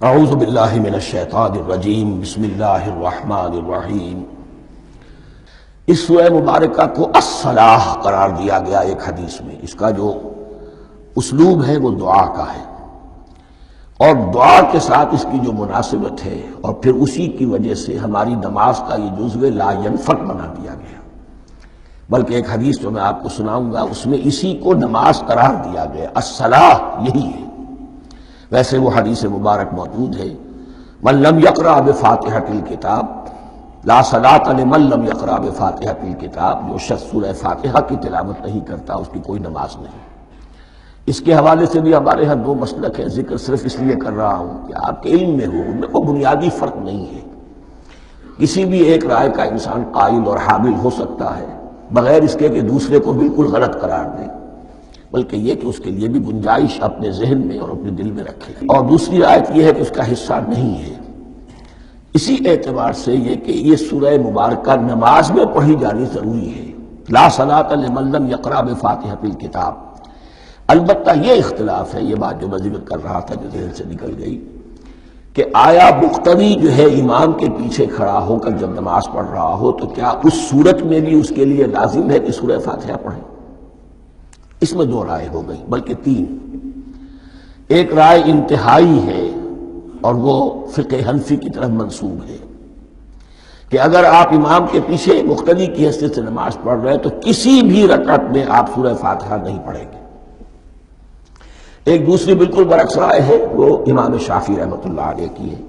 اعوذ باللہ من الشیطان الرجیم بسم اللہ الرحمن الرحیم۔ اس سورہ مبارکہ کو الصلاح قرار دیا گیا ایک حدیث میں۔ اس کا جو اسلوب ہے وہ دعا کا ہے، اور دعا کے ساتھ اس کی جو مناسبت ہے، اور پھر اسی کی وجہ سے ہماری نماز کا یہ جزو لا ینفک بنا دیا گیا۔ بلکہ ایک حدیث جو میں آپ کو سناؤں گا اس میں اسی کو نماز قرار دیا گیا، الصلاح یہی ہے۔ ویسے وہ حدیث مبارک موجود ہے، من لم یقرأ بفاتحۃ الکتاب لا صلاۃ لمن لم یقرأ بفاتحۃ الکتاب، جو شخص سورہ فاتحہ کی تلاوت نہیں کرتا اس کی کوئی نماز نہیں۔ اس کے حوالے سے بھی ہمارے ہاں دو مسلک ہیں، ذکر صرف اس لیے کر رہا ہوں کہ آپ کے علم میں ہو، ان میں کوئی بنیادی فرق نہیں ہے۔ کسی بھی ایک رائے کا انسان قائل اور حامل ہو سکتا ہے بغیر اس کے کہ دوسرے کو بالکل غلط قرار دے، بلکہ یہ کہ اس کے لیے بھی گنجائش اپنے ذہن میں اور اپنے دل میں رکھے۔ اور دوسری آیت یہ ہے کہ اس کا حصہ نہیں ہے۔ اسی اعتبار سے یہ کہ یہ سورہ مبارکہ نماز میں پڑھی جانی ضروری ہے، لا صلاۃ لمن لم یقرأ بفاتحۃ الکتاب۔ البتہ یہ اختلاف ہے، یہ بات جو میں ذکر کر رہا تھا جو ذہن سے نکل گئی، کہ آیا مقتدی جو ہے امام کے پیچھے کھڑا ہو کر جب نماز پڑھ رہا ہو تو کیا اس صورت میں بھی اس کے لیے لازم ہے کہ سورہ فاتحہ پڑھے؟ اس میں دو رائے ہو گئی، بلکہ تین۔ ایک رائے انتہائی ہے اور وہ فقہ حنفی کی طرف منسوب ہے کہ اگر آپ امام کے پیچھے مقتدی کی حیثیت سے نماز پڑھ رہے ہیں تو کسی بھی رکعت میں آپ سورہ فاتحہ نہیں پڑھیں گے۔ ایک دوسری بالکل برعکس رائے ہے، وہ امام شافعی رحمۃ اللہ علیہ کی ہے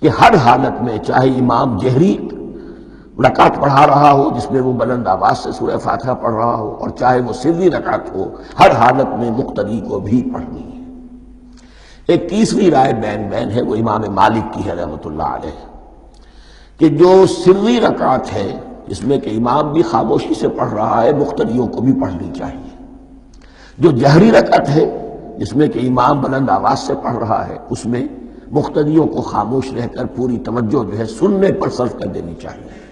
کہ ہر حالت میں چاہے امام جہری رکعت پڑھا رہا ہو جس میں وہ بلند آواز سے سورہ فاتحہ پڑھ رہا ہو، اور چاہے وہ سری رکعت ہو، ہر حالت میں مقتدی کو بھی پڑھنی ہے۔ ایک تیسری رائے بین ہے، وہ امام مالک کی ہے رحمۃ اللہ علیہ، کہ جو سری رکعت ہے جس میں کہ امام بھی خاموشی سے پڑھ رہا ہے، مقتدیوں کو بھی پڑھنی چاہیے۔ جو جہری رکعت ہے جس میں کہ امام بلند آواز سے پڑھ رہا ہے، اس میں مقتدیوں کو خاموش رہ کر پوری توجہ جو ہے سننے پر صرف کر دینی چاہیے۔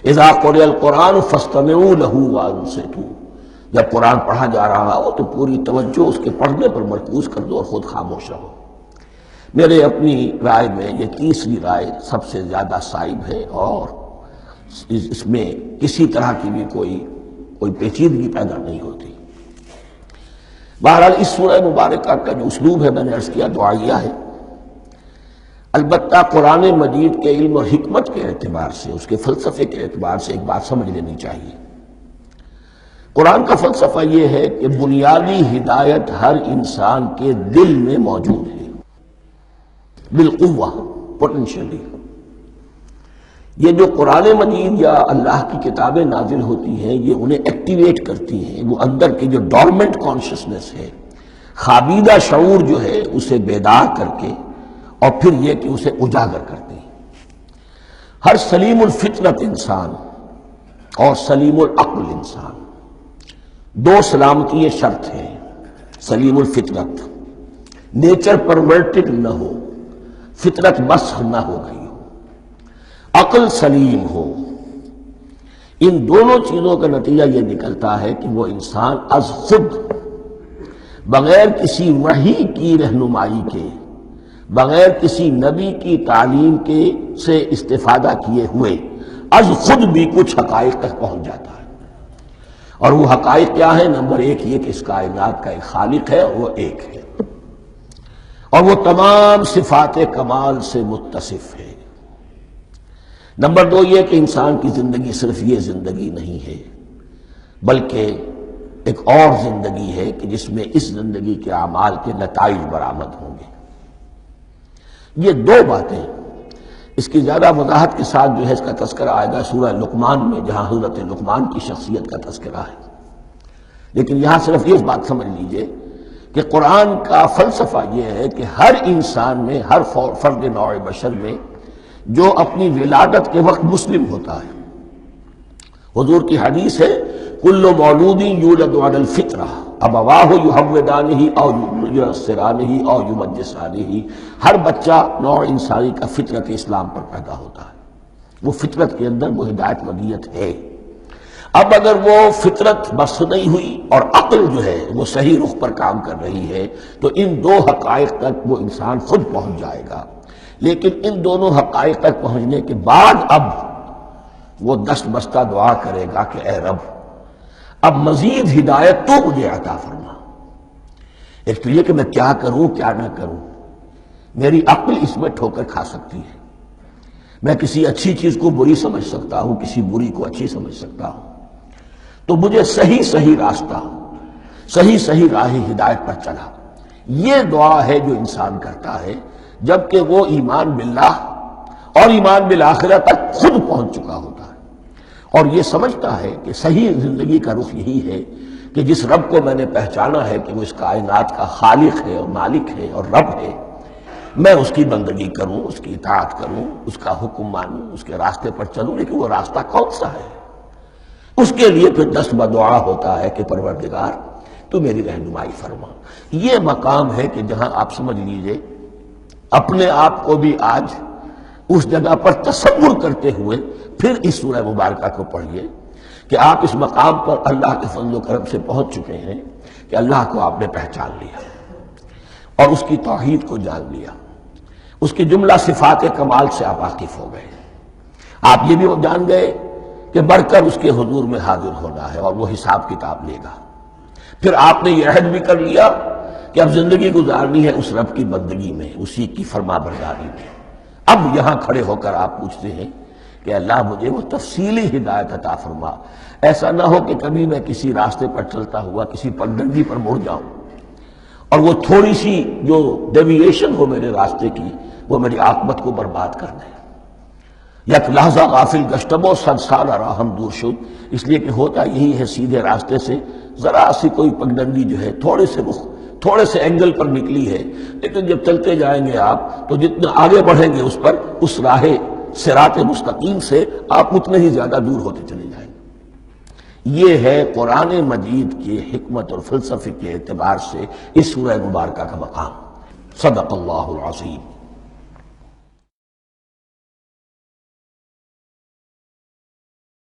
اذا قرئ القرآن فاستمعوا له وانصتوا، جب قرآن پڑھا جا رہا ہو تو پوری توجہ اس کے پڑھنے پر مرکوز کر دو اور خود خاموش رہو۔ میرے اپنی رائے میں یہ تیسری رائے سب سے زیادہ صائب ہے، اور اس میں کسی طرح کی بھی کوئی پیچیدگی پیدا نہیں ہوتی۔ بہرحال اس سورہ مبارکہ کا جو اسلوب ہے میں نے عرض کیا دعائیہ ہے۔ البتہ قرآن مجید کے علم اور حکمت کے اعتبار سے، اس کے فلسفے کے اعتبار سے ایک بات سمجھ لینی چاہیے۔ قرآن کا فلسفہ یہ ہے کہ بنیادی ہدایت ہر انسان کے دل میں موجود ہے، بالقوہ، پوٹینشلی۔ یہ جو قرآن مجید یا اللہ کی کتابیں نازل ہوتی ہیں یہ انہیں ایکٹیویٹ کرتی ہیں، وہ اندر کی جو ڈورمنٹ کانشسنس ہے، خوابیدہ شعور جو ہے اسے بیدار کر کے، اور پھر یہ کہ اسے اجاگر کرتے ہیں۔ ہر سلیم الفطرت انسان اور سلیم العقل انسان، دو سلامتی یہ شرط ہے۔ سلیم الفطرت، نیچر پرورٹڈ نہ ہو، فطرت مسخ نہ ہو گئی ہو، عقل سلیم ہو۔ ان دونوں چیزوں کا نتیجہ یہ نکلتا ہے کہ وہ انسان از خود، بغیر کسی وحی کی رہنمائی کے، بغیر کسی نبی کی تعلیم کے سے استفادہ کیے ہوئے، از خود بھی کچھ حقائق تک پہنچ جاتا ہے۔ اور وہ حقائق کیا ہیں؟ نمبر ایک یہ کہ اس کائنات کا ایک خالق ہے اور وہ ایک ہے، اور وہ تمام صفات کمال سے متصف ہے۔ نمبر دو یہ کہ انسان کی زندگی صرف یہ زندگی نہیں ہے، بلکہ ایک اور زندگی ہے کہ جس میں اس زندگی کے اعمال کے نتائج برآمد ہوں گے۔ یہ دو باتیں، اس کی زیادہ وضاحت کے ساتھ جو ہے اس کا تذکرہ آئے گا سورہ لقمان میں، جہاں حضرت لقمان کی شخصیت کا تذکرہ ہے۔ لیکن یہاں صرف یہ بات سمجھ لیجئے کہ قرآن کا فلسفہ یہ ہے کہ ہر انسان میں، ہر فرد نوع بشر میں جو اپنی ولادت کے وقت مسلم ہوتا ہے، حضور کی حدیث ہے کل مولود یولد علی الفطرہ ابواہ یحودانہ او ینصرانہ او یمجسانہ، ہر بچہ نوع انسانی کا فطرت اسلام پر پیدا ہوتا ہے، وہ فطرت کے اندر وہ ہدایت ودیت ہے۔ اب اگر وہ فطرت بس نہیں ہوئی اور عقل جو ہے وہ صحیح رخ پر کام کر رہی ہے تو ان دو حقائق تک وہ انسان خود پہنچ جائے گا. لیکن ان دونوں حقائق تک پہنچنے کے بعد اب وہ دست بستہ دعا کرے گا کہ اے رب اب مزید ہدایت تو مجھے عطا فرما. ایک تو یہ کہ میں کیا کروں کیا نہ کروں، میری عقل اس میں ٹھوکر کھا سکتی ہے. میں کسی اچھی چیز کو بری سمجھ سکتا ہوں، کسی بری کو اچھی سمجھ سکتا ہوں. تو مجھے صحیح راستہ، صحیح راہ ہدایت پر چلا. یہ دعا ہے جو انسان کرتا ہے جبکہ وہ ایمان باللہ اور ایمان بالآخرہ تک خود پہنچ چکا ہوتا ہے، اور یہ سمجھتا ہے کہ صحیح زندگی کا رخ یہی ہے کہ جس رب کو میں نے پہچانا ہے کہ وہ اس کائنات کا خالق ہے اور مالک ہے اور رب ہے، میں اس کی بندگی کروں، اس کی اطاعت کروں، اس کا حکم مانوں، اس کے راستے پر چلوں. لیکن وہ راستہ کون سا ہے؟ اس کے لیے پھر دست بدعا ہوتا ہے کہ پروردگار تو میری رہنمائی فرما. یہ مقام ہے کہ جہاں آپ سمجھ لیجئے اپنے آپ کو بھی آج اس جگہ پر تصور کرتے ہوئے پھر اس سورہ مبارکہ کو پڑھیے کہ آپ اس مقام پر اللہ کے فضل و کرم سے پہنچ چکے ہیں کہ اللہ کو آپ نے پہچان لیا اور اس کی توحید کو جان لیا، اس کی جملہ صفات کمال سے آپ واقف ہو گئے. آپ یہ بھی جان گئے کہ بڑھ کر اس کے حضور میں حاضر ہونا ہے اور وہ حساب کتاب لے گا. پھر آپ نے یہ عہد بھی کر لیا کہ اب زندگی گزارنی ہے اس رب کی بندگی میں، اسی کی فرما برداری میں. اب یہاں کھڑے ہو کر آپ پوچھتے ہیں کہ اللہ مجھے وہ تفصیلی ہدایت عطا فرما. ایسا نہ ہو کہ کبھی میں کسی راستے پر چلتا ہوا کسی پگڈنڈی پر مڑ جاؤں اور وہ تھوڑی سی جو ڈیوییشن ہو میرے راستے کی وہ میری عاقبت کو برباد کر دے. یک لحظہ غافل گشتم و صد سال راہم دور شد. اس لیے کہ ہوتا یہی ہے سیدھے راستے سے ذرا سی کوئی پگڈنڈی جو ہے تھوڑے سے اینگل پر نکلی ہے، لیکن جب چلتے جائیں گے آپ تو جتنا آگے بڑھیں گے اس پر، اس راہ صراط مستقیم سے آپ اتنے ہی زیادہ دور ہوتے چلے جائیں گے. یہ ہے قرآن مجید کی حکمت اور فلسفے کے اعتبار سے اس سورہ مبارکہ کا مقام. صدق اللہ العظیم.